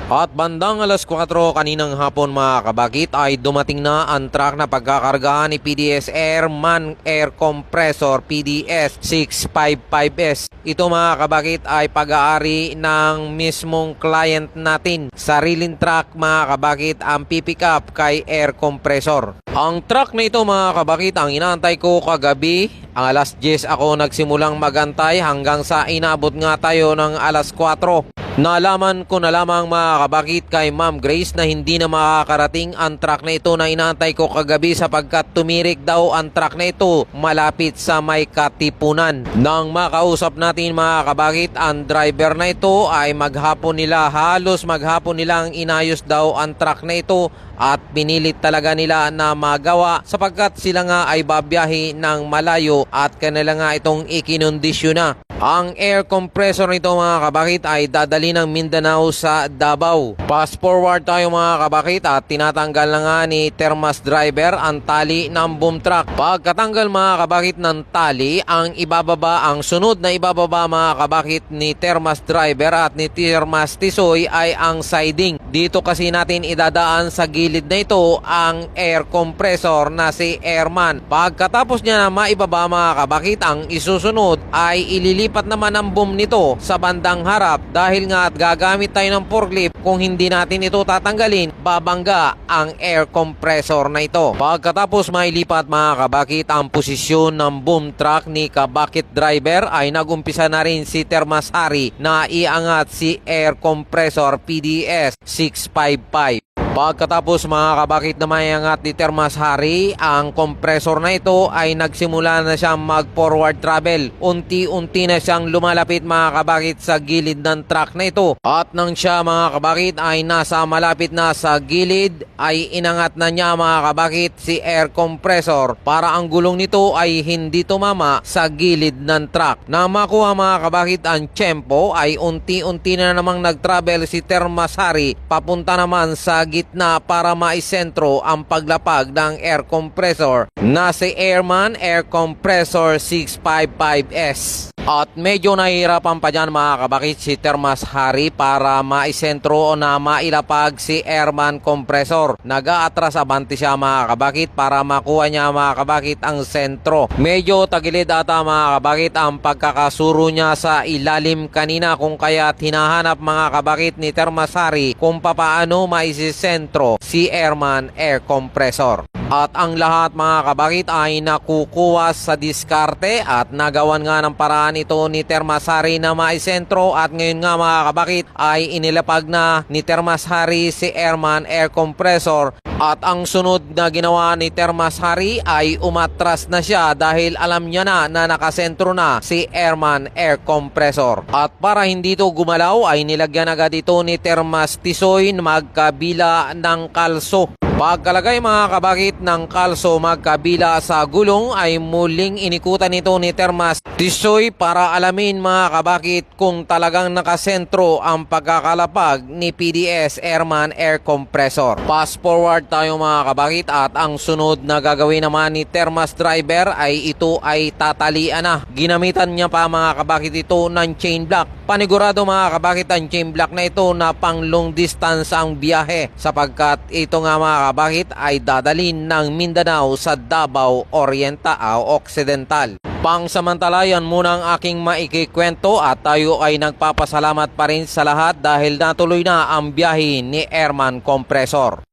At bandang alas 4 kaninang hapon mga kabakit ay dumating na ang truck na pagkakargahan ni PDS Airman Air Compressor PDS 655S. Ito mga kabakit ay pag-aari ng mismong client natin. Sariling truck mga kabakit ang pipick up kay Air Compressor. Ang truck na ito mga kabakit ang inaantay ko kagabi. Ang alas 10 ako nagsimulang magantay hanggang sa inabot nga tayo ng alas 4. Nalaman ko na lamang mga kabakit kay Ma'am Grace na hindi na makakarating ang truck na ito na inaantay ko kagabi sapagkat tumirik daw ang truck na ito malapit sa may Katipunan. Nang makausap natin mga kabakit, ang driver na ito ay halos maghapon nilang inayos daw ang truck na ito at pinilit talaga nila na magawa sapagkat sila nga ay babiyahe ng malayo at kanila nga itong ikinondisyon na. Ang air compressor nito mga kabakit ay dadali ng Mindanao sa Davao. Fast forward tayo mga kabakit at tinatanggal na nga ni Termas driver ang tali ng boom truck. Pagkatanggal mga kabakit ng tali, ang sunod na ibababa mga kabakit ni Termas driver at ni Termas Tisoy ay ang siding. Dito kasi natin idadaan sa gilid na ito ang air compressor na si Airman. Pagkatapos niya na maibaba mga kabakit, ang isusunod ay ililipat naman ang boom nito sa bandang harap dahil nga at gagamit tayo ng forklift. Kung hindi natin ito tatanggalin, babangga ang air compressor na ito. Pagkatapos mailipat mga kabakit ang posisyon ng boom truck ni kabakit driver ay nagumpisa na rin si Termas Hari na iangat si air compressor PDS 655. Pagkatapos mga kabakit na maiangat ni Termas Hari, ang compressor na ito ay nagsimula na siyang mag-forward travel. Unti-unti na siyang lumalapit mga kabakit sa gilid ng truck na ito. At nang siya mga kabakit ay nasa malapit na sa gilid, ay inangat na niya mga kabakit si air compressor para ang gulong nito ay hindi tumama sa gilid ng truck. Na makuha mga kabakit ang tiyempo ay unti-unti na namang nag-travel si Termas Hari papunta naman sa na para maisentro ang paglapag ng air compressor na si Airman Air Compressor 655S. At medyo nahihirapan pa dyan mga kabakit si Termas Hari para maisentro o na mailapag si Airman Compressor. Nag-aatras abante siya mga kabakit para makuha niya mga kabakit ang sentro. Medyo tagilid ata mga kabakit ang pagkakasuro niya sa ilalim kanina kung kaya hinahanap mga kabakit ni Termas Hari kung papaano maisisentro si Airman Air Compressor. At ang lahat mga kabakit ay nakukuha sa diskarte at nagawan nga ng paraan ito ni Termas Hari na maisentro at ngayon nga mga kabakit ay inilapag na ni Termas Hari si Airman Air Compressor. At ang sunod na ginawa ni Termas Hari ay umatras na siya dahil alam niya na nakasentro na si Airman Air Compressor. At para hindi ito gumalaw ay nilagyan agad ito ni Termas Tisoy na magkabila ng kalso. Pagkalagay mga kabakit ng kalso magkabila sa gulong ay muling inikutan nito ni Termas Tisoy para alamin mga kabakit kung talagang nakasentro ang pagkakalapag ni PDS Airman Air Compressor. Fast forward tayo mga kabakit at ang sunod na gagawin naman ni Termas driver ay ito ay tatalian na. Ginamitan niya pa mga kabakit ito ng chain block. Panigurado mga kabakit ang chain block na ito na pang long distance ang biyahe sapagkat ito nga mga kabakit ay dadalhin ng Mindanao sa Davao Oriental o Occidental. Pangsamantalayan muna ang aking maikikwento at tayo ay nagpapasalamat pa rin sa lahat dahil natuloy na ang biyahe ni Airman Compressor.